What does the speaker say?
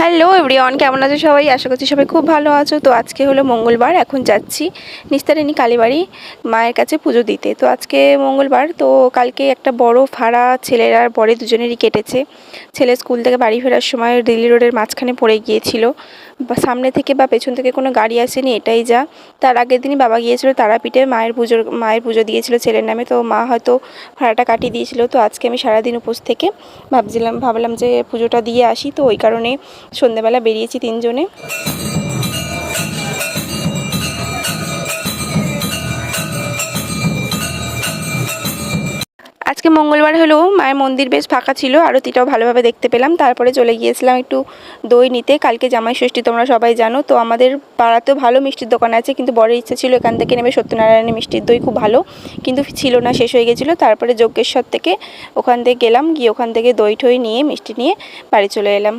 Hello everyone, কেমন আছো সবাই? আশা করছি সবাই খুব ভালো আছো। তো আজকে হলো মঙ্গলবার, এখন যাচ্ছি নিস্তারিণী কালীবাড়ি মায়ের কাছে পুজো দিতে। তো আজকে মঙ্গলবার, তো কালকে একটা বড় ফাড়া ছেলের আর বরের দুজনেরই কেটেছে। ছেলে স্কুল থেকে বাড়ি ফেরার সময় রিলি রোডের মাঝখানে পড়ে গিয়েছিল, বা সামনে থেকে বা পেছন থেকে কোনো গাড়ি আসেনি, এটাই যা। তার আগের দিনই বাবা গিয়েছিল তারাপীঠে মায়ের পুজো দিয়েছিল ছেলের নামে, তো মা হয়তো ভাড়াটা কাটিয়ে দিয়েছিল। তো আজকে আমি সারাদিন উপোস থেকে ভাবলাম যে পুজোটা দিয়ে আসি, তো ওই কারণে সন্ধ্যেবেলা বেরিয়েছি তিনজনে। আজকে মঙ্গলবার হলেও মায়ের মন্দির বেশ ফাঁকা ছিল, আরতিটাও ভালোভাবে দেখতে পেলাম। তারপরে চলে গিয়েছিলাম একটু দই নিতে। কালকে জামাই ষষ্ঠী, তোমরা সবাই জানো। তো আমাদের পাড়াতেও ভালো মিষ্টির দোকান আছে, কিন্তু বড়ের ইচ্ছা ছিল এখান থেকে নেবে সত্যনারায়ণের মিষ্টির দই, খুব ভালো, কিন্তু ছিল না, শেষ হয়ে গেছিলো। তারপরে যজ্ঞেশ্বর থেকে ওখান থেকে গেলাম, গিয়ে ওখান থেকে দই ঠই নিয়ে মিষ্টি নিয়ে বাড়ি চলে এলাম।